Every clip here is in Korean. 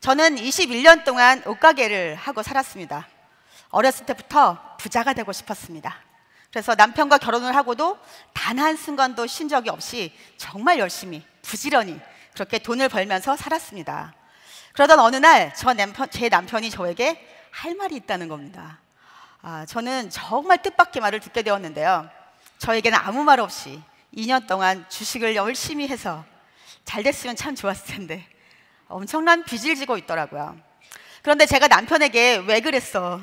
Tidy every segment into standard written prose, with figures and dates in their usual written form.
저는 21년 동안 옷가게를 하고 살았습니다. 어렸을 때부터 부자가 되고 싶었습니다. 그래서 남편과 결혼을 하고도 단 한순간도 쉰 적이 없이 정말 열심히 부지런히 그렇게 돈을 벌면서 살았습니다. 그러던 어느 날 제 남편이 저에게 할 말이 있다는 겁니다. 저는 정말 뜻밖의 말을 듣게 되었는데요. 저에게는 아무 말 없이 2년 동안 주식을 열심히 해서 잘 됐으면 참 좋았을 텐데 엄청난 빚을 지고 있더라고요. 그런데 제가 남편에게 왜 그랬어?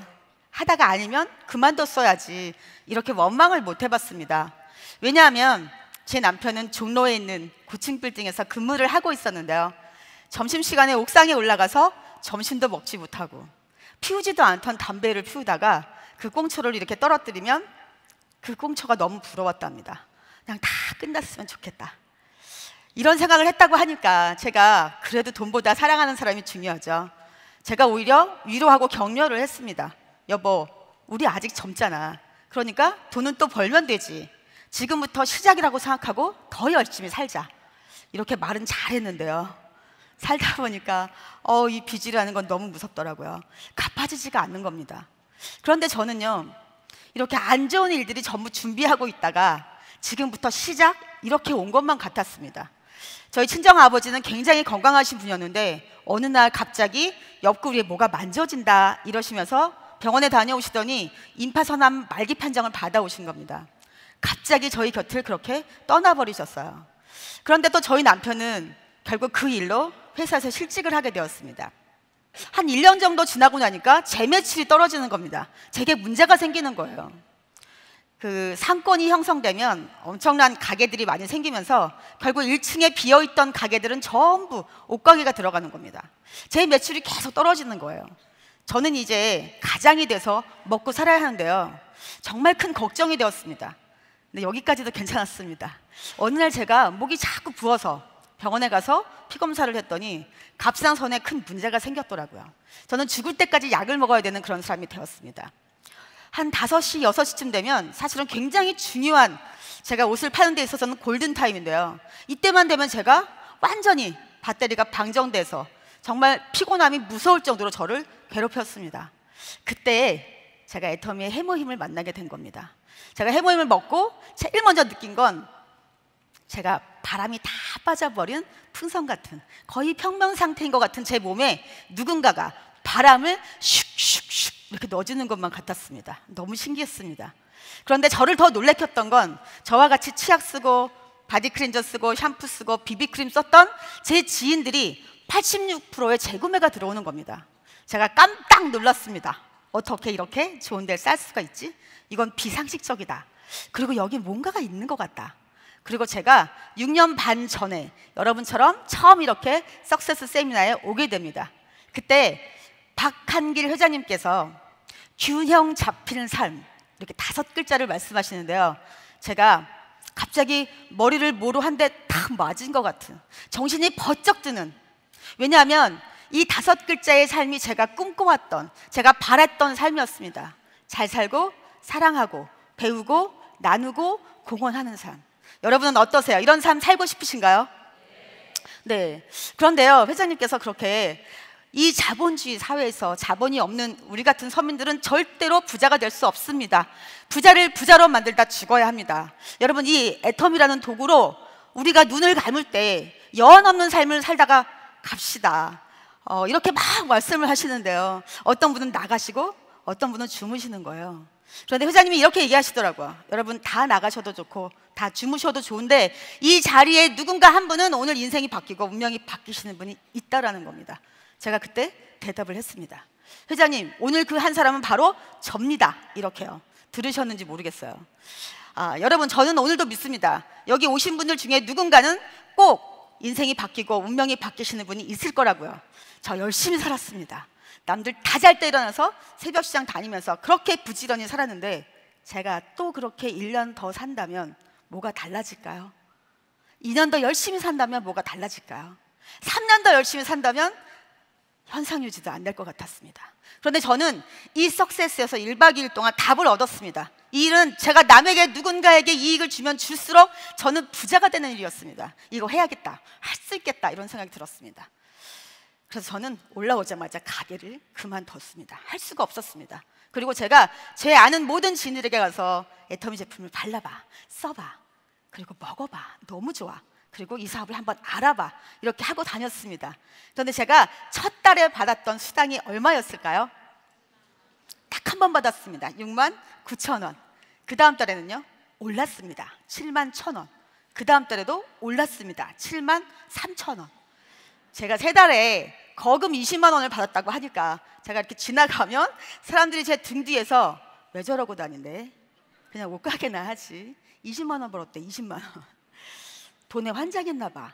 하다가 아니면 그만뒀어야지 이렇게 원망을 못 해봤습니다. 왜냐하면 제 남편은 종로에 있는 고층 빌딩에서 근무를 하고 있었는데요. 점심시간에 옥상에 올라가서 점심도 먹지 못하고 피우지도 않던 담배를 피우다가 그 꽁초를 이렇게 떨어뜨리면 그 꽁초가 너무 부러웠답니다. 그냥 다 끝났으면 좋겠다. 이런 생각을 했다고 하니까 제가 그래도 돈보다 사랑하는 사람이 중요하죠. 제가 오히려 위로하고 격려를 했습니다. 여보, 우리 아직 젊잖아. 그러니까 돈은 또 벌면 되지. 지금부터 시작이라고 생각하고 더 열심히 살자. 이렇게 말은 잘했는데요. 살다 보니까 이 빚이라는 건 너무 무섭더라고요. 갚아지지가 않는 겁니다. 그런데 저는요, 이렇게 안 좋은 일들이 전부 준비하고 있다가 지금부터 시작 이렇게 온 것만 같았습니다. 저희 친정아버지는 굉장히 건강하신 분이었는데 어느 날 갑자기 옆구리에 뭐가 만져진다 이러시면서 병원에 다녀오시더니 임파선암 말기 판정을 받아오신 겁니다. 갑자기 저희 곁을 그렇게 떠나버리셨어요. 그런데 또 저희 남편은 결국 그 일로 회사에서 실직을 하게 되었습니다. 한 1년 정도 지나고 나니까 제 매출이 떨어지는 겁니다. 제게 문제가 생기는 거예요. 그 상권이 형성되면 엄청난 가게들이 많이 생기면서 결국 1층에 비어있던 가게들은 전부 옷가게가 들어가는 겁니다. 제 매출이 계속 떨어지는 거예요. 저는 이제 가장이 돼서 먹고 살아야 하는데요. 정말 큰 걱정이 되었습니다. 근데 여기까지도 괜찮았습니다. 어느 날 제가 목이 자꾸 부어서 병원에 가서 피 검사를 했더니 갑상선에 큰 문제가 생겼더라고요. 저는 죽을 때까지 약을 먹어야 되는 그런 사람이 되었습니다. 한 5시, 6시쯤 되면 사실은 굉장히 중요한, 제가 옷을 파는 데 있어서는 골든타임인데요. 이때만 되면 제가 완전히 배터리가 방전돼서 정말 피곤함이 무서울 정도로 저를 괴롭혔습니다. 그때 제가 애터미의 해모힘을 만나게 된 겁니다. 제가 해모힘을 먹고 제일 먼저 느낀 건 제가 바람이 다 빠져버린 풍선 같은, 거의 평면 상태인 것 같은 제 몸에 누군가가 바람을 슉슉슉 이렇게 넣어주는 것만 같았습니다. 너무 신기했습니다. 그런데 저를 더 놀래켰던 건 저와 같이 치약 쓰고 바디 클렌저 쓰고 샴푸 쓰고 비비크림 썼던 제 지인들이 86%의 재구매가 들어오는 겁니다. 제가 깜짝 놀랐습니다. 어떻게 이렇게 좋은 데를 쌀 수가 있지? 이건 비상식적이다. 그리고 여기 뭔가가 있는 것 같다. 그리고 제가 6년 반 전에 여러분처럼 처음 이렇게 석세스 세미나에 오게 됩니다. 그때 박한길 회장님께서 균형 잡힌 삶, 이렇게 5글자를 말씀하시는데요. 제가 갑자기 머리를 뭐로 한 대 탁 맞은 것 같은, 정신이 번쩍 드는, 왜냐하면 이 5글자의 삶이 제가 꿈꿔왔던, 제가 바랬던 삶이었습니다. 잘 살고 사랑하고 배우고 나누고 공헌하는 삶. 여러분은 어떠세요? 이런 삶 살고 싶으신가요? 네. 그런데요, 회장님께서 그렇게 이 자본주의 사회에서 자본이 없는 우리 같은 서민들은 절대로 부자가 될 수 없습니다. 부자를 부자로 만들다 죽어야 합니다. 여러분, 이 애텀이라는 도구로 우리가 눈을 감을 때 연 없는 삶을 살다가 갑시다. 이렇게 막 말씀을 하시는데요. 어떤 분은 나가시고 어떤 분은 주무시는 거예요. 그런데 회장님이 이렇게 얘기하시더라고요. 여러분, 다 나가셔도 좋고 다 주무셔도 좋은데 이 자리에 누군가 한 분은 오늘 인생이 바뀌고 운명이 바뀌시는 분이 있다라는 겁니다. 제가 그때 대답을 했습니다. 회장님, 오늘 그 한 사람은 바로 접니다. 이렇게요. 들으셨는지 모르겠어요. 여러분, 저는 오늘도 믿습니다. 여기 오신 분들 중에 누군가는 꼭 인생이 바뀌고 운명이 바뀌시는 분이 있을 거라고요. 저 열심히 살았습니다. 남들 다 잘 때 일어나서 새벽 시장 다니면서 그렇게 부지런히 살았는데 제가 또 그렇게 1년 더 산다면 뭐가 달라질까요? 2년 더 열심히 산다면 뭐가 달라질까요? 3년 더 열심히 산다면 현상 유지도 안 될 것 같았습니다. 그런데 저는 이 석세스에서 1박 2일 동안 답을 얻었습니다. 이 일은 제가 남에게 누군가에게 이익을 주면 줄수록 저는 부자가 되는 일이었습니다. 이거 해야겠다, 할 수 있겠다, 이런 생각이 들었습니다. 그래서 저는 올라오자마자 가게를 그만뒀습니다. 할 수가 없었습니다. 그리고 제가 제 아는 모든 지인들에게 가서 애터미 제품을 발라봐, 써봐, 그리고 먹어봐, 너무 좋아, 그리고 이 사업을 한번 알아봐, 이렇게 하고 다녔습니다. 그런데 제가 첫 달에 받았던 수당이 얼마였을까요? 딱 한 번 받았습니다. 69,000원. 그 다음 달에는요 올랐습니다. 71,000원. 그 다음 달에도 올랐습니다. 73,000원. 제가 세 달에 거금 20만 원을 받았다고 하니까 제가 이렇게 지나가면 사람들이 제 등 뒤에서 왜 저러고 다닌대? 그냥 옷가게나 하지. 20만 원 벌었대. 20만 원. 돈에 환장했나 봐.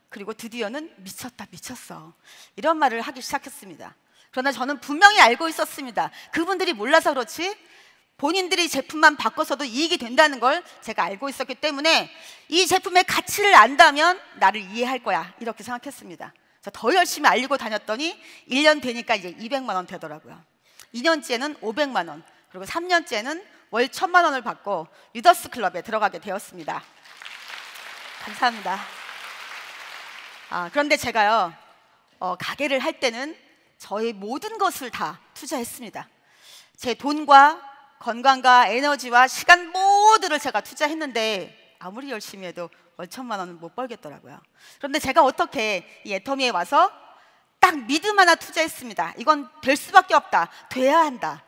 그리고 드디어는 미쳤다, 미쳤어, 이런 말을 하기 시작했습니다. 그러나 저는 분명히 알고 있었습니다. 그분들이 몰라서 그렇지 본인들이 제품만 바꿔서도 이익이 된다는 걸 제가 알고 있었기 때문에 이 제품의 가치를 안다면 나를 이해할 거야, 이렇게 생각했습니다. 더 열심히 알리고 다녔더니 1년 되니까 이제 200만 원 되더라고요. 2년째는 500만 원, 그리고 3년째는 월 1,000만 원을 받고 리더스 클럽에 들어가게 되었습니다. 감사합니다. 그런데 제가요 가게를 할 때는 저의 모든 것을 다 투자했습니다. 제 돈과 건강과 에너지와 시간 모두를 제가 투자했는데 아무리 열심히 해도 월 1,000만 원은 못 벌겠더라고요. 그런데 제가 어떻게 이 애터미에 와서 딱 믿음 하나 투자했습니다. 이건 될 수밖에 없다, 돼야 한다.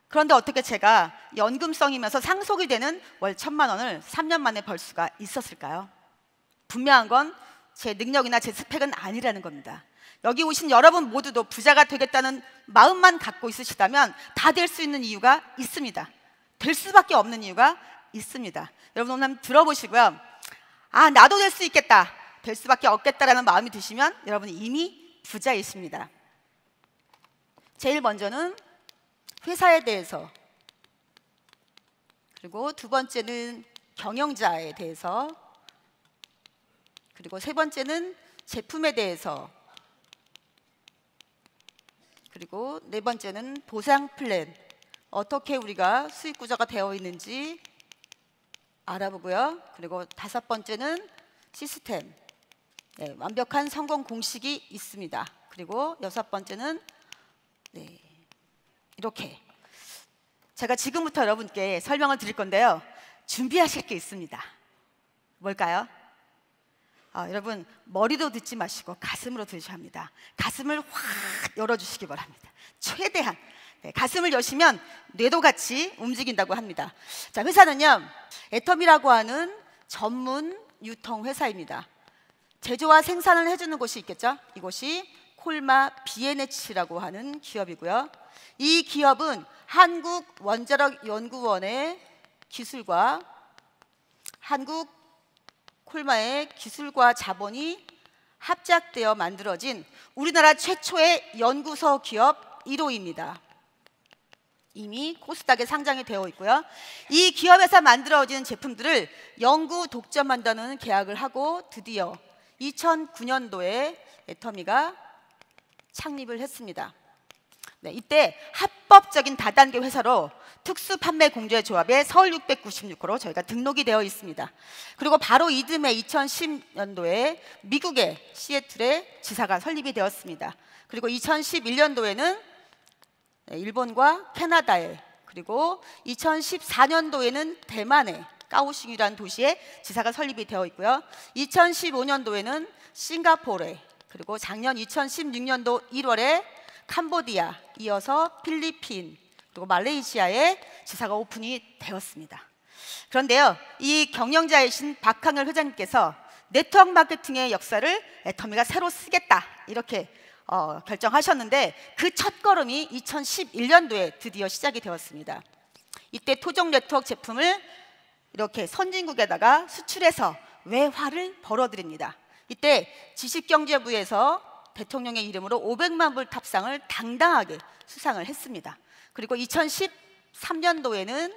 그런데 어떻게 제가 연금성이면서 상속이 되는 월 1,000만 원을 3년 만에 벌 수가 있었을까요? 분명한 건 제 능력이나 제 스펙은 아니라는 겁니다. 여기 오신 여러분 모두도 부자가 되겠다는 마음만 갖고 있으시다면 다 될 수 있는 이유가 있습니다. 될 수밖에 없는 이유가 있습니다. 여러분 오늘 한번 들어보시고요. 나도 될 수 있겠다, 될 수밖에 없겠다라는 마음이 드시면 여러분이 이미 부자이십니다. 제일 먼저는 회사에 대해서, 그리고 두 번째는 경영자에 대해서, 그리고 세 번째는 제품에 대해서, 그리고 네 번째는 보상 플랜, 어떻게 우리가 수익 구조가 되어 있는지 알아보고요. 그리고 다섯 번째는 시스템, 완벽한 성공 공식이 있습니다. 그리고 여섯 번째는 이렇게 제가 지금부터 여러분께 설명을 드릴 건데요. 준비하실 게 있습니다. 뭘까요? 여러분 머리로 듣지 마시고 가슴으로 들으셔야 합니다. 가슴을 확 열어주시기 바랍니다. 최대한 가슴을 여시면 뇌도 같이 움직인다고 합니다. 자, 회사는요 애터미라고 하는 전문 유통 회사입니다. 제조와 생산을 해주는 곳이 있겠죠. 이곳이 콜마 B&H라고 하는 기업이고요. 이 기업은 한국원자력연구원의 기술과 한국 콜마의 기술과 자본이 합작되어 만들어진 우리나라 최초의 연구소 기업 1호입니다. 이미 코스닥에 상장이 되어 있고요. 이 기업에서 만들어진 제품들을 영구 독점한다는 계약을 하고 드디어 2009년도에 애터미가 창립을 했습니다. 이때 합법적인 다단계 회사로 특수판매공제조합의 서울 696호로 저희가 등록이 되어 있습니다. 그리고 바로 이듬해 2010년도에 미국의 시애틀에 지사가 설립이 되었습니다. 그리고 2011년도에는 일본과 캐나다에, 그리고 2014년도에는 대만의 까오싱이라는 도시에 지사가 설립이 되어 있고요. 2015년도에는 싱가포르에, 그리고 작년 2016년도 1월에 캄보디아, 이어서 필리핀, 그리고 말레이시아에 지사가 오픈이 되었습니다. 그런데요, 이 경영자이신 박항열 회장님께서 네트워크 마케팅의 역사를 애터미가 새로 쓰겠다, 이렇게 결정하셨는데 그 첫걸음이 2011년도에 드디어 시작이 되었습니다. 이때 토종 네트워크 제품을 이렇게 선진국에다가 수출해서 외화를 벌어들입니다. 이때 지식경제부에서 대통령의 이름으로 500만 불 탑상을 당당하게 수상을 했습니다. 그리고 2013년도에는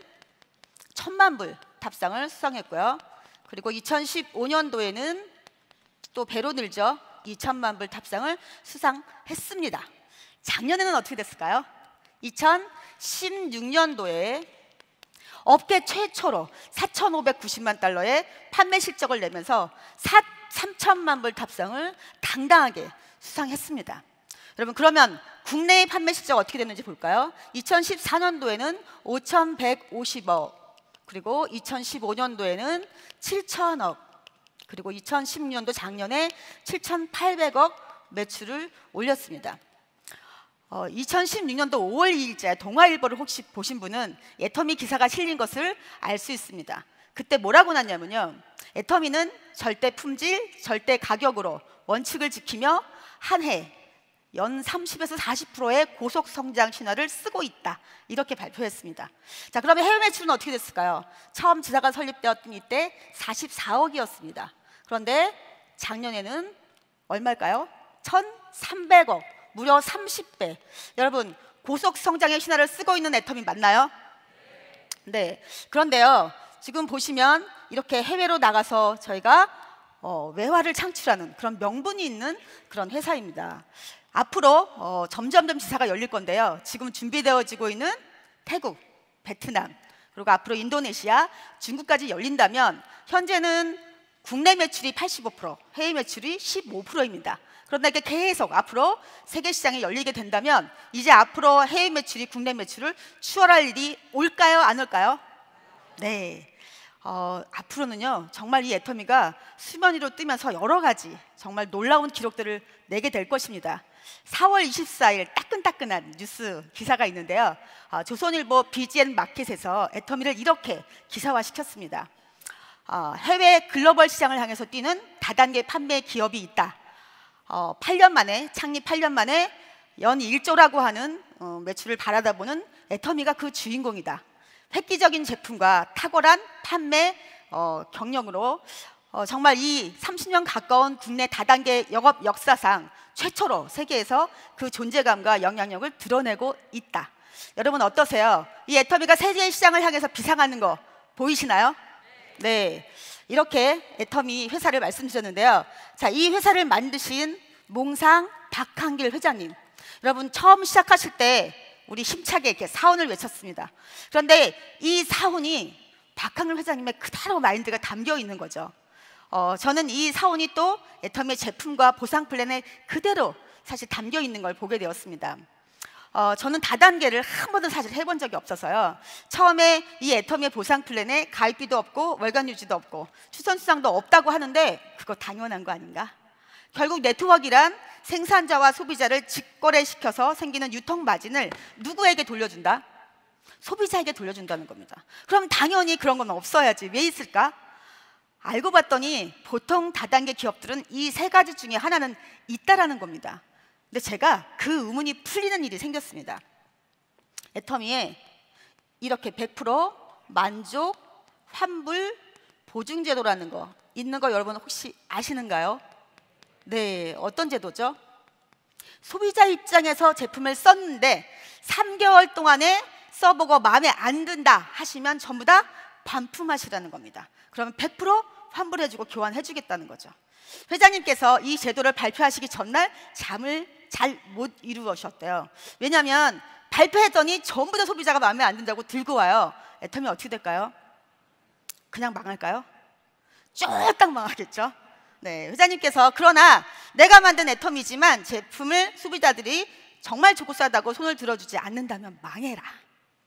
1,000만 불 탑상을 수상했고요. 그리고 2015년도에는 또 배로 늘죠. 2,000만 불 탑상을 수상했습니다. 작년에는 어떻게 됐을까요? 2016년도에 업계 최초로 4,590만 달러의 판매 실적을 내면서 3,000만 불 탑상을 당당하게 수상했습니다. 여러분, 그러면 국내의 판매 실적 어떻게 됐는지 볼까요? 2014년도에는 5,150억, 그리고 2015년도에는 7천억, 그리고 2016년도 작년에 7,800억 매출을 올렸습니다. 2016년도 5월 2일자 동아일보를 혹시 보신 분은 애터미 기사가 실린 것을 알 수 있습니다. 그때 뭐라고 났냐면요, 애터미는 절대 품질, 절대 가격으로 원칙을 지키며 한 해 연 30에서 40%의 고속 성장 신화를 쓰고 있다, 이렇게 발표했습니다. 자, 그러면 해외 매출은 어떻게 됐을까요? 처음 지사가 설립되었던 이때 44억이었습니다. 그런데 작년에는 얼마일까요? 1,300억, 무려 30배. 여러분, 고속 성장의 신화를 쓰고 있는 애터미 맞나요? 네. 그런데요, 지금 보시면 이렇게 해외로 나가서 저희가 외화를 창출하는 그런 명분이 있는 그런 회사입니다. 앞으로 점점점 지사가 열릴 건데요, 지금 준비되어지고 있는 태국, 베트남, 그리고 앞으로 인도네시아, 중국까지 열린다면 현재는 국내 매출이 85%, 해외 매출이 15%입니다. 그런데 이게 계속 앞으로 세계 시장에 열리게 된다면 이제 앞으로 해외 매출이 국내 매출을 추월할 일이 올까요, 안 올까요? 네. 앞으로는요, 정말 이 애터미가 수면 위로 뜨면서 여러 가지 정말 놀라운 기록들을 내게 될 것입니다. 4월 24일 따끈따끈한 뉴스 기사가 있는데요, 조선일보 BGN 마켓에서 애터미를 이렇게 기사화시켰습니다. 해외 글로벌 시장을 향해서 뛰는 다단계 판매 기업이 있다. 8년 만에, 창립 8년 만에 연 1조라고 하는 매출을 바라다보는 애터미가 그 주인공이다. 획기적인 제품과 탁월한 판매 경력으로 정말 이 30년 가까운 국내 다단계 영업 역사상 최초로 세계에서 그 존재감과 영향력을 드러내고 있다. 여러분 어떠세요? 이 애터미가 세계 시장을 향해서 비상하는 거 보이시나요? 네, 이렇게 애터미 회사를 말씀드렸는데요. 자, 이 회사를 만드신 몽상 박한길 회장님, 여러분 처음 시작하실 때 우리 힘차게 이렇게 사훈을 외쳤습니다. 그런데 이 사훈이 박한길 회장님의 그대로 마인드가 담겨 있는 거죠. 저는 이 사훈이 또 애터미의 제품과 보상 플랜에 그대로 사실 담겨 있는 걸 보게 되었습니다. 저는 다단계를 한 번도 사실 해본 적이 없어서요, 처음에 이 애터미의 보상 플랜에 가입비도 없고 월간 유지도 없고 추천 수당도 없다고 하는데 그거 당연한 거 아닌가? 결국 네트워크란 생산자와 소비자를 직거래시켜서 생기는 유통 마진을 누구에게 돌려준다? 소비자에게 돌려준다는 겁니다. 그럼 당연히 그런 건 없어야지. 왜 있을까? 알고 봤더니 보통 다단계 기업들은 이 세 가지 중에 하나는 있다라는 겁니다. 근데 제가 그 의문이 풀리는 일이 생겼습니다. 애터미에 이렇게 100% 만족, 환불, 보증 제도라는 거 있는 거 여러분 혹시 아시는가요? 네, 어떤 제도죠? 소비자 입장에서 제품을 썼는데 3개월 동안에 써보고 마음에 안 든다 하시면 전부 다 반품하시라는 겁니다. 그러면 100% 환불해주고 교환해주겠다는 거죠. 회장님께서 이 제도를 발표하시기 전날 잠을 잘 못 이루셨대요. 왜냐하면 발표했더니 전부 다 소비자가 마음에 안 든다고 들고 와요. 애터미 어떻게 될까요? 그냥 망할까요? 쫄딱 망하겠죠. 네, 회장님께서 그러나 내가 만든 애터미지만 제품을 소비자들이 정말 좋고 싸다고 손을 들어주지 않는다면 망해라.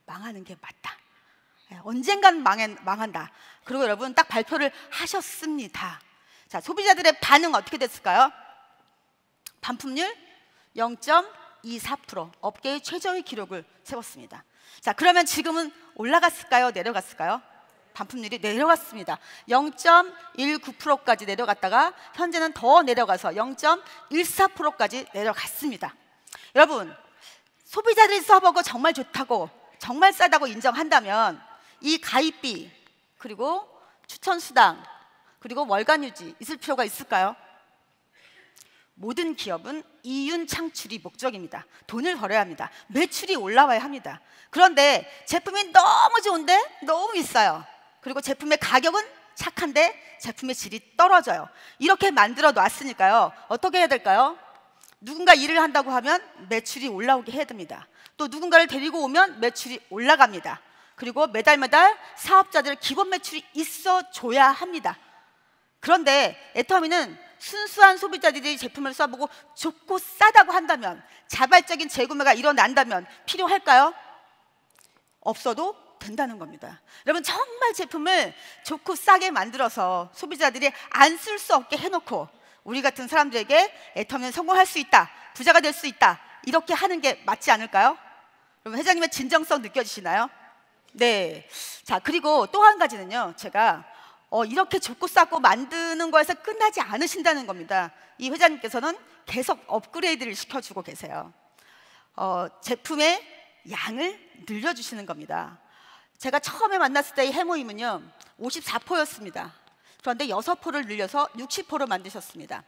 망하는 게 맞다. 언젠간 망한다. 그리고 여러분 딱 발표를 하셨습니다. 자, 소비자들의 반응 어떻게 됐을까요? 반품률 0.24%, 업계의 최저의 기록을 세웠습니다. 자, 그러면 지금은 올라갔을까요? 내려갔을까요? 반품률이 내려갔습니다. 0.19%까지 내려갔다가 현재는 더 내려가서 0.14%까지 내려갔습니다. 여러분, 소비자들이 써보고 정말 좋다고, 정말 싸다고 인정한다면 이 가입비, 그리고 추천수당, 그리고 월간 유지 있을 필요가 있을까요? 모든 기업은 이윤 창출이 목적입니다. 돈을 벌어야 합니다. 매출이 올라와야 합니다. 그런데 제품이 너무 좋은데 너무 비싸요. 그리고 제품의 가격은 착한데 제품의 질이 떨어져요. 이렇게 만들어 놨으니까요, 어떻게 해야 될까요? 누군가 일을 한다고 하면 매출이 올라오게 해야 됩니다. 또 누군가를 데리고 오면 매출이 올라갑니다. 그리고 매달 사업자들 기본 매출이 있어줘야 합니다. 그런데 애터미는 순수한 소비자들이 제품을 써보고 좋고 싸다고 한다면, 자발적인 재구매가 일어난다면 필요할까요? 없어도 된다는 겁니다. 여러분, 정말 제품을 좋고 싸게 만들어서 소비자들이 안 쓸 수 없게 해놓고 우리 같은 사람들에게 애터미는 성공할 수 있다, 부자가 될 수 있다, 이렇게 하는 게 맞지 않을까요? 여러분, 회장님의 진정성 느껴지시나요? 네. 자, 그리고 또 한 가지는요, 제가 이렇게 좋고 싸고 만드는 거에서 끝나지 않으신다는 겁니다. 이 회장님께서는 계속 업그레이드를 시켜주고 계세요. 제품의 양을 늘려주시는 겁니다. 제가 처음에 만났을 때의 해모임은요 54포였습니다. 그런데 6포를 늘려서 60포로 만드셨습니다.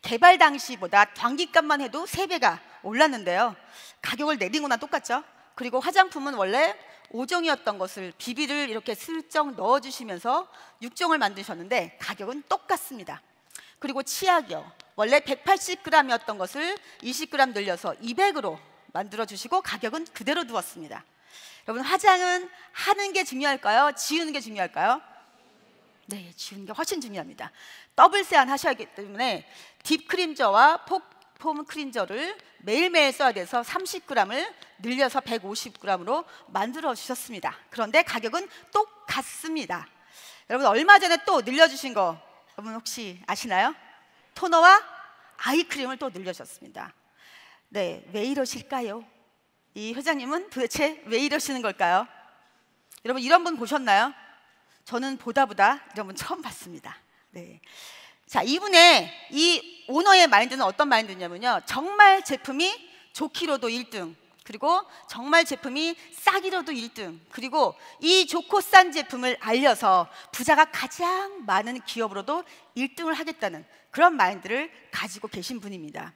개발 당시보다 단기값만 해도 3배가 올랐는데요, 가격을 내린 거나 똑같죠. 그리고 화장품은 원래 5종이었던 것을 비비를 이렇게 슬쩍 넣어주시면서 6종을 만드셨는데 가격은 똑같습니다. 그리고 치약이요, 원래 180g이었던 것을 20g 늘려서 200으로 만들어주시고 가격은 그대로 두었습니다. 여러분, 화장은 하는 게 중요할까요? 지우는 게 중요할까요? 네, 지우는 게 훨씬 중요합니다. 더블 세안 하셔야 하기 때문에 딥 크림저와 폼 크림저를 매일매일 써야 돼서 30g을 늘려서 150g으로 만들어 주셨습니다. 그런데 가격은 똑같습니다. 여러분, 얼마 전에 또 늘려주신 거 여러분 혹시 아시나요? 토너와 아이크림을 또 늘려주셨습니다. 네, 왜 이러실까요? 이 회장님은 도대체 왜 이러시는 걸까요? 여러분, 이런 분 보셨나요? 저는 보다 이런 분 처음 봤습니다. 네. 자, 이분의 이 오너의 마인드는 어떤 마인드냐면요, 정말 제품이 좋기로도 1등, 그리고 정말 제품이 싸기로도 1등, 그리고 이 좋고 싼 제품을 알려서 부자가 가장 많은 기업으로도 1등을 하겠다는 그런 마인드를 가지고 계신 분입니다.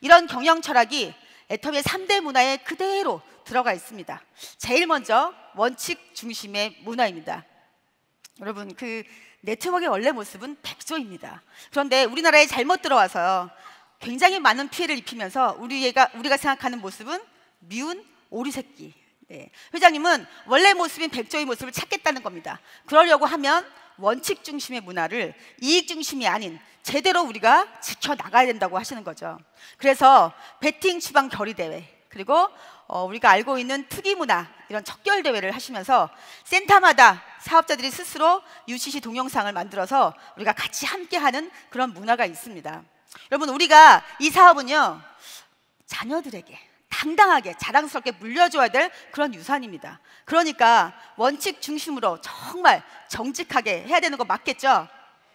이런 경영 철학이 애터미의 3대 문화에 그대로 들어가 있습니다. 제일 먼저 원칙 중심의 문화입니다. 여러분, 그 네트워크의 원래 모습은 백조입니다. 그런데 우리나라에 잘못 들어와서요, 굉장히 많은 피해를 입히면서 우리가 생각하는 모습은 미운 오리 새끼. 네. 회장님은 원래 모습인 백조의 모습을 찾겠다는 겁니다. 그러려고 하면 원칙 중심의 문화를 이익 중심이 아닌 제대로 우리가 지켜나가야 된다고 하시는 거죠. 그래서 배팅 추방 결의 대회, 그리고 우리가 알고 있는 투기 문화, 이런 척결 대회를 하시면서 센터마다 사업자들이 스스로 UCC 동영상을 만들어서 우리가 같이 함께하는 그런 문화가 있습니다. 여러분, 우리가 이 사업은요, 자녀들에게 당당하게 자랑스럽게 물려줘야 될 그런 유산입니다. 그러니까 원칙 중심으로 정말 정직하게 해야 되는 거 맞겠죠?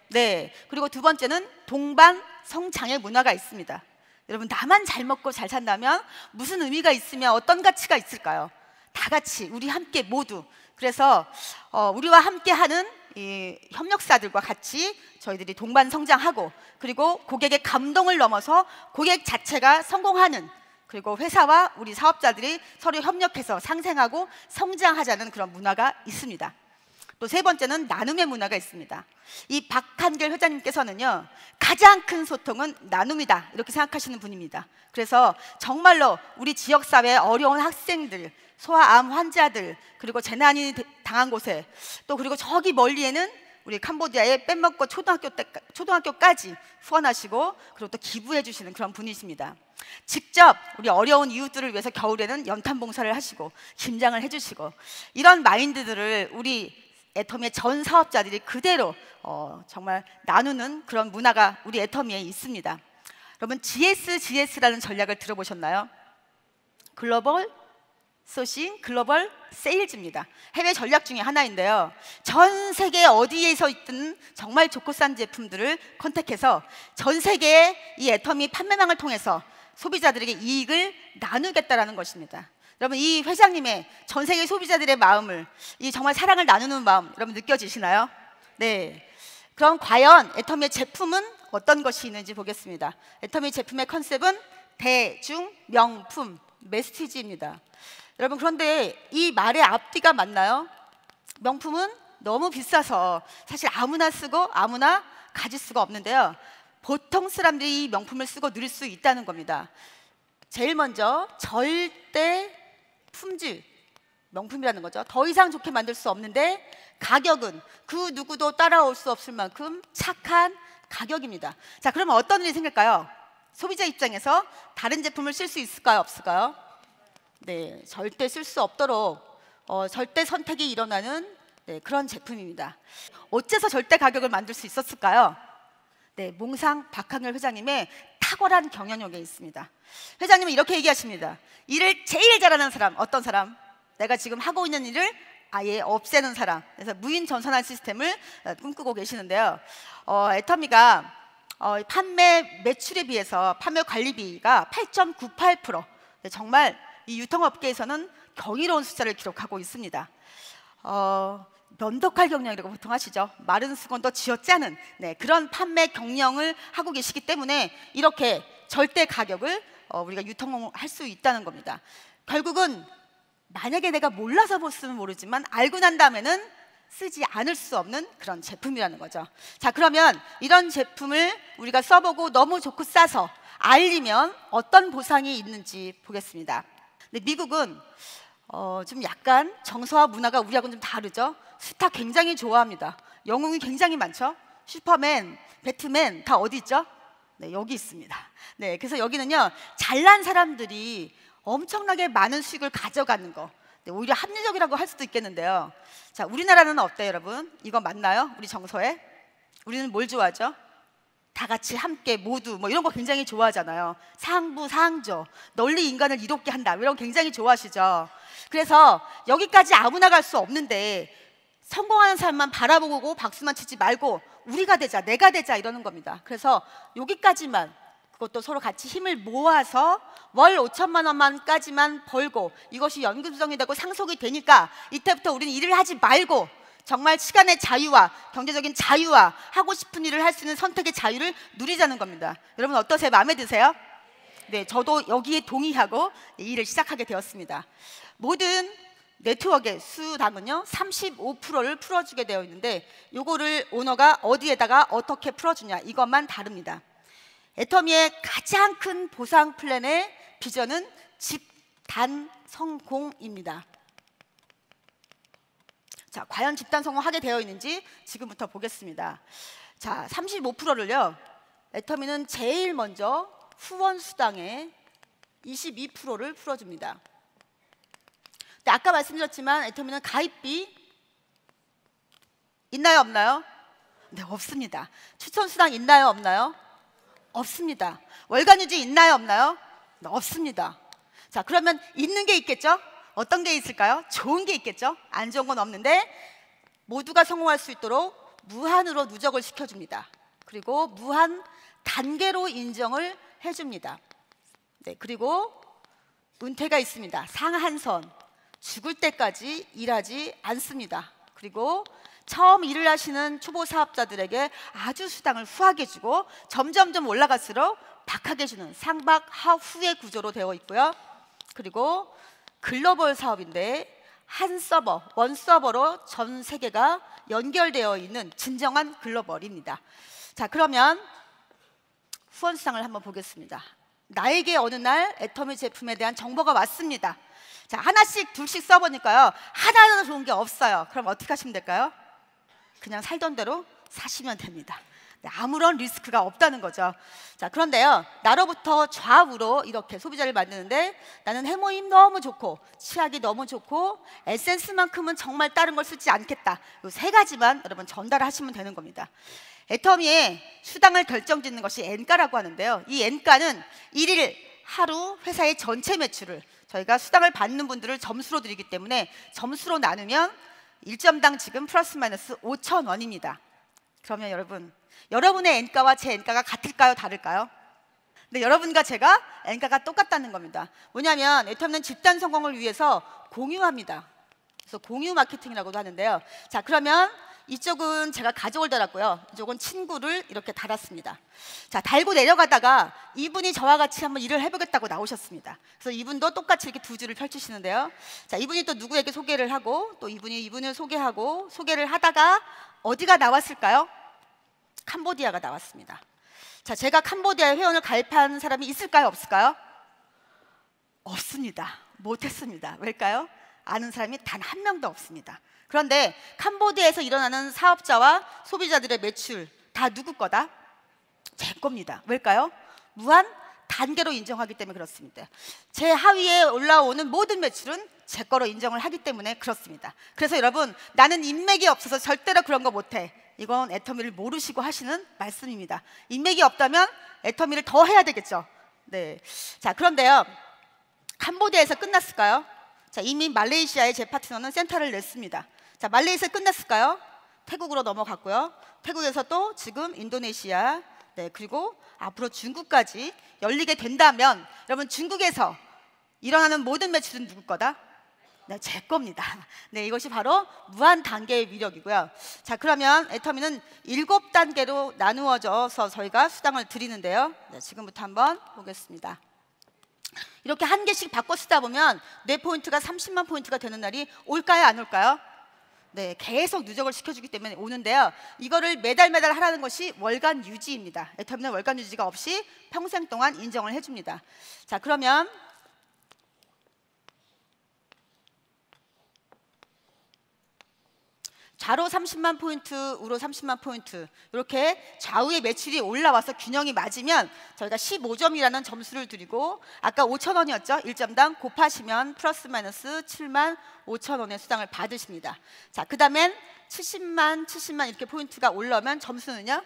네. 그리고 두 번째는 동반 성장의 문화가 있습니다. 여러분, 나만 잘 먹고 잘 산다면 무슨 의미가 있으며 어떤 가치가 있을까요? 다 같이 우리 함께 모두. 그래서 우리와 함께하는 이 협력사들과 같이 저희들이 동반 성장하고, 그리고 고객의 감동을 넘어서 고객 자체가 성공하는, 그리고 회사와 우리 사업자들이 서로 협력해서 상생하고 성장하자는 그런 문화가 있습니다. 또 세 번째는 나눔의 문화가 있습니다. 이 박한결 회장님께서는요, 가장 큰 소통은 나눔이다, 이렇게 생각하시는 분입니다. 그래서 정말로 우리 지역사회의 어려운 학생들, 소아암 환자들, 그리고 재난이 당한 곳에, 또 그리고 저기 멀리에는 우리 캄보디아의 빼먹고 초등학교까지 후원하시고, 그리고 또 기부해 주시는 그런 분이십니다. 직접 우리 어려운 이웃들을 위해서 겨울에는 연탄 봉사를 하시고 김장을 해주시고, 이런 마인드들을 우리 애터미의 전 사업자들이 그대로 정말 나누는 그런 문화가 우리 애터미에 있습니다. 여러분, GS라는 전략을 들어보셨나요? 글로벌 소싱, 글로벌 세일즈입니다. 해외 전략 중에 하나인데요, 전 세계 어디에서 있든 정말 좋고 싼 제품들을 컨택해서 전 세계의 이 애터미 판매망을 통해서 소비자들에게 이익을 나누겠다라는 것입니다. 여러분, 이 회장님의 전 세계 소비자들의 마음을, 이 정말 사랑을 나누는 마음, 여러분 느껴지시나요? 네. 그럼 과연 애터미의 제품은 어떤 것이 있는지 보겠습니다. 애터미 제품의 컨셉은 대중, 명품, 메스티지입니다. 여러분, 그런데 이 말의 앞뒤가 맞나요? 명품은 너무 비싸서 사실 아무나 쓰고 아무나 가질 수가 없는데요, 보통 사람들이 이 명품을 쓰고 누릴 수 있다는 겁니다. 제일 먼저 절대 품질, 명품이라는 거죠. 더 이상 좋게 만들 수 없는데 가격은 그 누구도 따라올 수 없을 만큼 착한 가격입니다. 자, 그러면 어떤 일이 생길까요? 소비자 입장에서 다른 제품을 쓸 수 있을까요? 없을까요? 네, 절대 쓸 수 없도록 절대 선택이 일어나는 그런 제품입니다. 어째서 절대 가격을 만들 수 있었을까요? 네, 몽상 박항렬 회장님의 탁월한 경영력에 있습니다. 회장님은 이렇게 얘기하십니다. 일을 제일 잘하는 사람, 어떤 사람? 내가 지금 하고 있는 일을 아예 없애는 사람. 그래서 무인 전산화 시스템을 꿈꾸고 계시는데요. 애터미가 판매 매출에 비해서 판매 관리비가 8.98%. 네, 정말 이 유통업계에서는 경이로운 숫자를 기록하고 있습니다. 면도칼 경영이라고 보통 하시죠. 마른 수건도 쥐어짜 않은 그런 판매 경영을 하고 계시기 때문에 이렇게 절대 가격을 우리가 유통할 수 있다는 겁니다. 결국은 만약에 내가 몰라서 쓰면 모르지만 알고 난 다음에는 쓰지 않을 수 없는 그런 제품이라는 거죠. 자, 그러면 이런 제품을 우리가 써보고 너무 좋고 싸서 알리면 어떤 보상이 있는지 보겠습니다. 근데 미국은 좀 약간 정서와 문화가 우리하고는 좀 다르죠. 스타 굉장히 좋아합니다. 영웅이 굉장히 많죠. 슈퍼맨, 배트맨 다 어디 있죠? 네, 여기 있습니다. 네, 그래서 여기는요, 잘난 사람들이 엄청나게 많은 수익을 가져가는 거. 네, 오히려 합리적이라고 할 수도 있겠는데요. 자, 우리나라는 어때요, 여러분? 이거 맞나요? 우리 정서에? 우리는 뭘 좋아하죠? 다 같이 함께 모두 뭐 이런 거 굉장히 좋아하잖아요. 상부 상조, 널리 인간을 이롭게 한다, 이런 거 굉장히 좋아하시죠. 그래서 여기까지 아무나 갈 수 없는데 성공하는 사람만 바라보고 박수만 치지 말고 우리가 되자, 내가 되자 이러는 겁니다. 그래서 여기까지만, 그것도 서로 같이 힘을 모아서 월 5천만 원만까지만 벌고 이것이 연금성이 되고 상속이 되니까 이때부터 우리는 일을 하지 말고 정말 시간의 자유와 경제적인 자유와 하고 싶은 일을 할 수 있는 선택의 자유를 누리자는 겁니다. 여러분 어떠세요? 마음에 드세요? 네, 저도 여기에 동의하고 이 일을 시작하게 되었습니다. 모든 네트워크의 수당은요 35%를 풀어주게 되어 있는데 요거를 오너가 어디에다가 어떻게 풀어주냐, 이것만 다릅니다. 애터미의 가장 큰 보상 플랜의 비전은 집단 성공입니다. 자, 과연 집단 성공하게 되어 있는지 지금부터 보겠습니다. 자, 35%를요 애터미는 제일 먼저 후원 수당의 22%를 풀어줍니다. 근데 아까 말씀드렸지만 애터미는 가입비 있나요, 없나요? 네, 없습니다. 추천 수당 있나요, 없나요? 없습니다. 월간 유지 있나요, 없나요? 네, 없습니다. 자, 그러면 있는 게 있겠죠? 어떤 게 있을까요? 좋은 게 있겠죠? 안 좋은 건 없는데 모두가 성공할 수 있도록 무한으로 누적을 시켜줍니다. 그리고 무한 단계로 인정을 해줍니다. 네, 그리고 은퇴가 있습니다. 상한선, 죽을 때까지 일하지 않습니다. 그리고 처음 일을 하시는 초보 사업자들에게 아주 수당을 후하게 주고 점점점 올라갈수록 박하게 주는 상박 하후의 구조로 되어 있고요. 그리고 글로벌 사업인데 한 서버, 원 서버로 전 세계가 연결되어 있는 진정한 글로벌입니다. 자, 그러면 후원 수당을 한번 보겠습니다. 나에게 어느 날 애터미 제품에 대한 정보가 왔습니다. 자, 하나씩 둘씩 써보니까요 하나도 좋은 게 없어요. 그럼 어떻게 하시면 될까요? 그냥 살던 대로 사시면 됩니다. 네, 아무런 리스크가 없다는 거죠. 자, 그런데요 나로부터 좌우로 이렇게 소비자를 만드는데 나는 해모임 너무 좋고 치약이 너무 좋고 에센스만큼은 정말 다른 걸 쓰지 않겠다, 이 세 가지만 여러분 전달하시면 되는 겁니다. 애터미의 수당을 결정짓는 것이 N가라고 하는데요, 이 N가는 일일 하루 회사의 전체 매출을 저희가 수당을 받는 분들을 점수로 드리기 때문에 점수로 나누면 1점당 지금 플러스 마이너스 5,000원입니다. 그러면 여러분, 여러분의 N가와 제 N가가 같을까요, 다를까요? 근데 여러분과 제가 N가가 똑같다는 겁니다. 뭐냐면 애터미는 집단 성공을 위해서 공유합니다. 그래서 공유 마케팅이라고도 하는데요. 자, 그러면 이쪽은 제가 가족을 달았고요, 이쪽은 친구를 이렇게 달았습니다. 자, 달고 내려가다가 이분이 저와 같이 한번 일을 해보겠다고 나오셨습니다. 그래서 이분도 똑같이 이렇게 두 줄을 펼치시는데요. 자, 이분이 또 누구에게 소개를 하고 또 이분이 이분을 소개하고 소개를 하다가 어디가 나왔을까요? 캄보디아가 나왔습니다. 자, 제가 캄보디아 회원을 가입한 사람이 있을까요, 없을까요? 없습니다. 못했습니다. 왜일까요? 아는 사람이 단 한 명도 없습니다. 그런데 캄보디아에서 일어나는 사업자와 소비자들의 매출 다 누구 거다? 제 겁니다. 왜일까요? 무한 단계로 인정하기 때문에 그렇습니다. 제 하위에 올라오는 모든 매출은 제 거로 인정을 하기 때문에 그렇습니다. 그래서 여러분, 나는 인맥이 없어서 절대로 그런 거 못해, 이건 애터미를 모르시고 하시는 말씀입니다. 인맥이 없다면 애터미를 더 해야 되겠죠. 네. 자, 그런데요, 캄보디아에서 끝났을까요? 자, 이미 말레이시아의 제 파트너는 센터를 냈습니다. 자, 말레이시아 끝났을까요? 태국으로 넘어갔고요. 태국에서 또 지금 인도네시아, 네, 그리고 앞으로 중국까지 열리게 된다면 여러분, 중국에서 일어나는 모든 매출은 누구 거다? 네, 제 겁니다. 네, 이것이 바로 무한 단계의 위력이고요. 자, 그러면 애터미는 7단계로 나누어져서 저희가 수당을 드리는데요. 네, 지금부터 한번 보겠습니다. 이렇게 한 개씩 바꿔 쓰다 보면 뇌 포인트가 30만 포인트가 되는 날이 올까요, 안 올까요? 네, 계속 누적을 시켜주기 때문에 오는데요. 이거를 매달 하라는 것이 월간 유지입니다. 애터미는 월간 유지가 없이 평생 동안 인정을 해줍니다. 자, 그러면 좌로 30만 포인트, 우로 30만 포인트, 이렇게 좌우의 매출이 올라와서 균형이 맞으면 저희가 15점이라는 점수를 드리고, 아까 5,000원이었죠? 1점당 곱하시면 플러스 마이너스 7만 5천 원의 수당을 받으십니다. 자, 그 다음엔 70만 이렇게 포인트가 올라오면 점수는요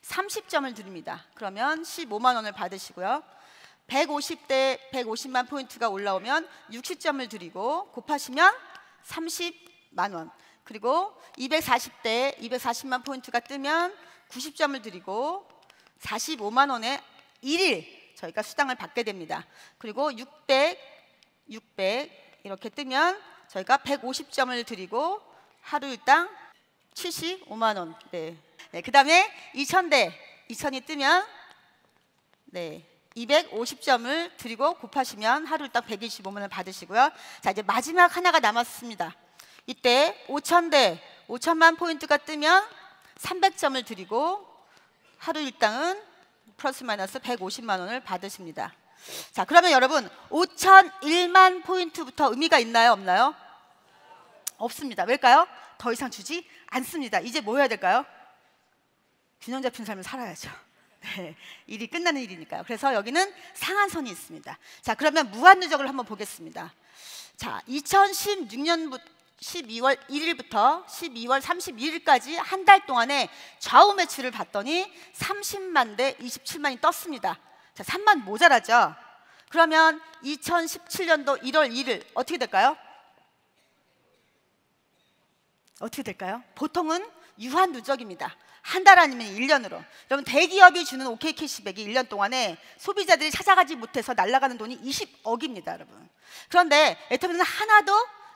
30점을 드립니다. 그러면 15만 원을 받으시고요. 150만 포인트가 올라오면 60점을 드리고 곱하시면 30만 원. 그리고 240만 포인트가 뜨면 90점을 드리고 45만 원의 1일 저희가 수당을 받게 됩니다. 그리고 600 이렇게 뜨면 저희가 150점을 드리고 하루 일당 75만 원. 네. 네, 그 다음에 2000이 뜨면 네, 250점을 드리고 곱하시면 하루 일당 125만 원을 받으시고요. 자, 이제 마지막 하나가 남았습니다. 이때 5천만 포인트가 뜨면 300점을 드리고 하루 일당은 플러스 마이너스 150만 원을 받으십니다. 자, 그러면 여러분 5,001만 포인트부터 의미가 있나요, 없나요? 없습니다. 왜일까요? 더 이상 주지 않습니다. 이제 뭐 해야 될까요? 균형 잡힌 삶을 살아야죠. 네, 일이 끝나는 일이니까요. 그래서 여기는 상한선이 있습니다. 자, 그러면 무한 누적을 한번 보겠습니다. 자, 2016년부터 12월 1일부터 12월 31일까지 한 달 동안에 좌우 매출을 봤더니 30만 대 27만이 떴습니다. 자, 3만 모자라죠. 그러면 2017년도 1월 1일 어떻게 될까요? 어떻게 될까요? 보통은 유한 누적입니다. 한 달 아니면 1년으로. 여러분, 대기업이 주는 OK 캐시백이 1년 동안에 소비자들이 찾아가지 못해서 날아가는 돈이 20억입니다, 여러분. 그런데 애터미는 하나도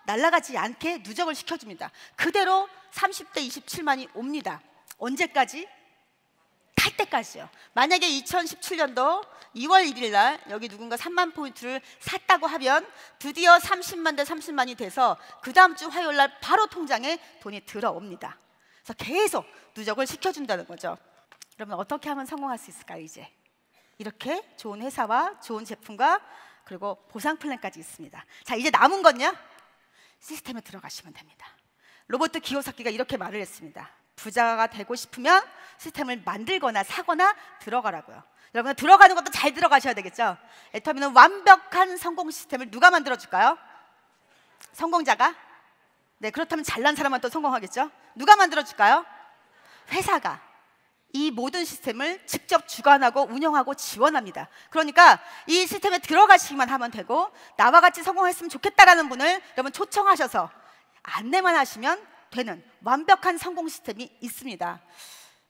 날아가지 않게 누적을 시켜줍니다. 그대로 30대 27만이 옵니다. 언제까지? 탈 때까지요. 만약에 2017년도 2월 1일 날 여기 누군가 3만 포인트를 샀다고 하면 드디어 30만 대 30만이 돼서 그 다음 주 화요일 날 바로 통장에 돈이 들어옵니다. 그래서 계속 누적을 시켜준다는 거죠. 여러분, 어떻게 하면 성공할 수 있을까요? 이제 이렇게 좋은 회사와 좋은 제품과 그리고 보상 플랜까지 있습니다. 자, 이제 남은 건요, 시스템에 들어가시면 됩니다. 로버트 기요사키가 이렇게 말을 했습니다. 부자가 되고 싶으면 시스템을 만들거나 사거나 들어가라고요. 여러분, 들어가는 것도 잘 들어가셔야 되겠죠. 애터미는 완벽한 성공 시스템을 누가 만들어줄까요? 성공자가? 네, 그렇다면 잘난 사람만 또 성공하겠죠. 누가 만들어줄까요? 회사가 이 모든 시스템을 직접 주관하고 운영하고 지원합니다. 그러니까 이 시스템에 들어가시기만 하면 되고, 나와 같이 성공했으면 좋겠다라는 분을 여러분 초청하셔서 안내만 하시면 되는 완벽한 성공 시스템이 있습니다.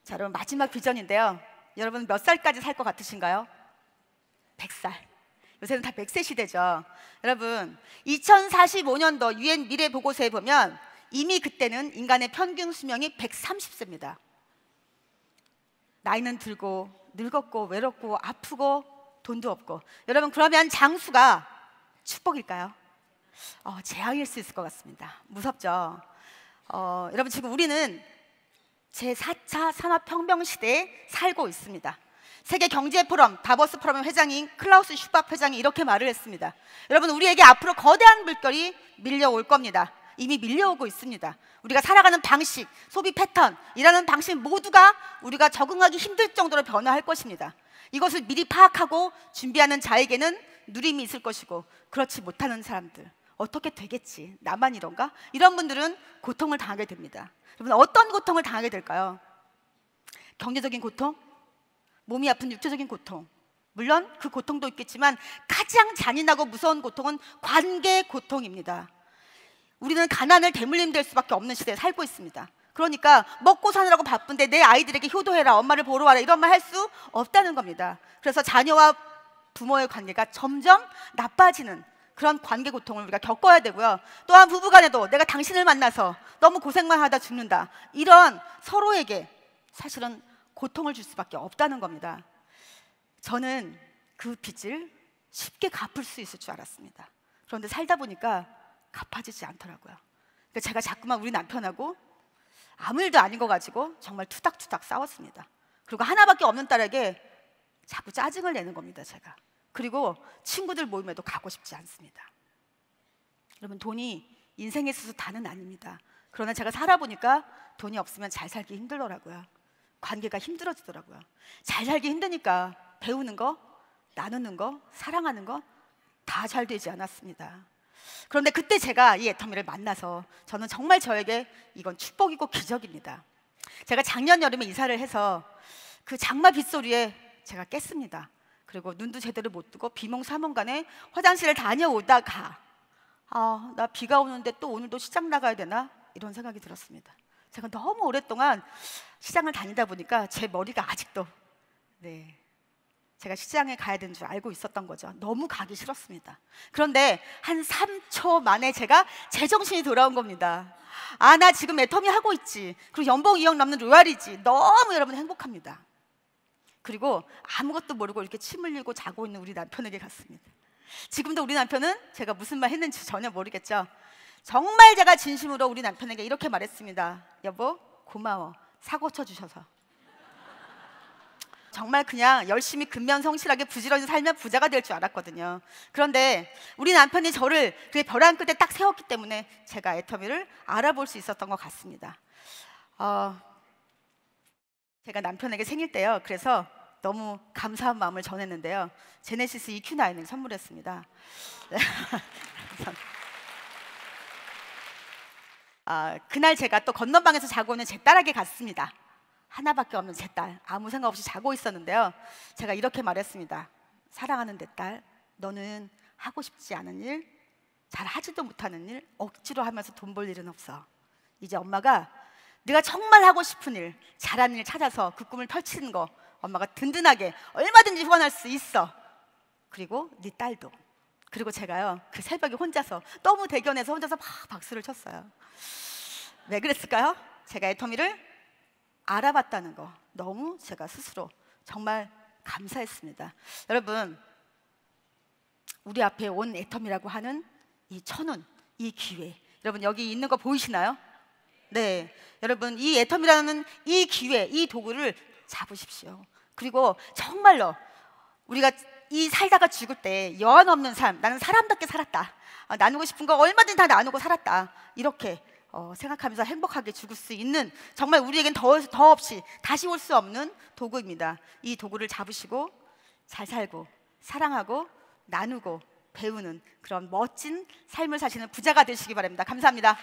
자, 여러분, 마지막 비전인데요. 여러분 몇 살까지 살 것 같으신가요? 100살. 요새는 다 100세 시대죠. 여러분, 2045년도 UN 미래 보고서에 보면 이미 그때는 인간의 평균 수명이 130세입니다. 나이는 들고 늙었고 외롭고 아프고 돈도 없고. 여러분, 그러면 장수가 축복일까요? 재앙일 수 있을 것 같습니다. 무섭죠? 여러분, 지금 우리는 제4차 산업혁명 시대에 살고 있습니다. 세계경제포럼 다보스 포럼 회장인 클라우스 슈밥 회장이 이렇게 말을 했습니다. 여러분, 우리에게 앞으로 거대한 물결이 밀려올 겁니다. 이미 밀려오고 있습니다. 우리가 살아가는 방식, 소비 패턴, 일하는 방식 모두가 우리가 적응하기 힘들 정도로 변화할 것입니다. 이것을 미리 파악하고 준비하는 자에게는 누림이 있을 것이고, 그렇지 못하는 사람들, 어떻게 되겠지, 나만 이런가? 이런 분들은 고통을 당하게 됩니다. 여러분, 어떤 고통을 당하게 될까요? 경제적인 고통, 몸이 아픈 육체적인 고통, 물론 그 고통도 있겠지만 가장 잔인하고 무서운 고통은 관계 고통입니다. 우리는 가난을 대물림될 수밖에 없는 시대에 살고 있습니다. 그러니까 먹고 사느라고 바쁜데 내 아이들에게 효도해라, 엄마를 보러 와라, 이런 말 할 수 없다는 겁니다. 그래서 자녀와 부모의 관계가 점점 나빠지는 그런 관계 고통을 우리가 겪어야 되고요. 또한 부부간에도 내가 당신을 만나서 너무 고생만 하다 죽는다, 이런 서로에게 사실은 고통을 줄 수밖에 없다는 겁니다. 저는 그 빚을 쉽게 갚을 수 있을 줄 알았습니다. 그런데 살다 보니까 갚아지지 않더라고요. 그러니까 제가 자꾸만 우리 남편하고 아무 일도 아닌 거 가지고 정말 투닥투닥 싸웠습니다. 그리고 하나밖에 없는 딸에게 자꾸 짜증을 내는 겁니다, 제가. 그리고 친구들 모임에도 가고 싶지 않습니다. 여러분, 돈이 인생에 있어서 다는 아닙니다. 그러나 제가 살아보니까 돈이 없으면 잘 살기 힘들더라고요. 관계가 힘들어지더라고요. 잘 살기 힘드니까 배우는 거, 나누는 거, 사랑하는 거 다 잘 되지 않았습니다. 그런데 그때 제가 이 애터미를 만나서 저는 정말 저에게 이건 축복이고 기적입니다. 제가 작년 여름에 이사를 해서 그 장마 빗소리에 제가 깼습니다. 그리고 눈도 제대로 못 뜨고 비몽사몽간에 화장실을 다녀오다가 나 비가 오는데 또 오늘도 시장 나가야 되나? 이런 생각이 들었습니다. 제가 너무 오랫동안 시장을 다니다 보니까 제 머리가 아직도 제가 시장에 가야 되는 줄 알고 있었던 거죠. 너무 가기 싫었습니다. 그런데 한 3초 만에 제가 제정신이 돌아온 겁니다. 나 지금 애터미 하고 있지. 그리고 연봉 2억 넘는 로얄이지. 너무 여러분 행복합니다. 그리고 아무것도 모르고 이렇게 침 흘리고 자고 있는 우리 남편에게 갔습니다. 지금도 우리 남편은 제가 무슨 말 했는지 전혀 모르겠죠. 정말 제가 진심으로 우리 남편에게 이렇게 말했습니다. 여보, 고마워. 사고 쳐주셔서. 정말 그냥 열심히 근면성실하게 부지런히 살면 부자가 될 줄 알았거든요. 그런데 우리 남편이 저를 그 벼랑 끝에 딱 세웠기 때문에 제가 애터미를 알아볼 수 있었던 것 같습니다. 제가 남편에게 생일 때요, 그래서 너무 감사한 마음을 전했는데요, 제네시스 EQ9을 선물했습니다. 그날 제가 또 건너방에서 자고 있는 제 딸에게 갔습니다. 하나밖에 없는 제 딸, 아무 생각 없이 자고 있었는데요, 제가 이렇게 말했습니다. 사랑하는 내 딸, 너는 하고 싶지 않은 일, 잘 하지도 못하는 일, 억지로 하면서 돈 벌 일은 없어. 이제 엄마가 네가 정말 하고 싶은 일, 잘하는 일 찾아서 그 꿈을 펼치는 거 엄마가 든든하게 얼마든지 후원할 수 있어. 그리고 네 딸도. 그리고 제가요, 그 새벽에 혼자서 너무 대견해서 혼자서 막 박수를 쳤어요. 왜 그랬을까요? 제가 애터미를 알아봤다는 거, 너무 제가 스스로 정말 감사했습니다. 여러분, 우리 앞에 온 애터미라고 하는 이 천운, 이 기회, 여러분 여기 있는 거 보이시나요? 네, 여러분 이 애터미라는 이 기회, 이 도구를 잡으십시오. 그리고 정말로 우리가 이 살다가 죽을 때 여한 없는 삶, 나는 사람답게 살았다, 나누고 싶은 거 얼마든지 다 나누고 살았다, 이렇게 생각하면서 행복하게 죽을 수 있는, 정말 우리에겐 더 없이 다시 올 수 없는 도구입니다. 이 도구를 잡으시고 잘 살고 사랑하고 나누고 배우는 그런 멋진 삶을 사시는 부자가 되시기 바랍니다. 감사합니다.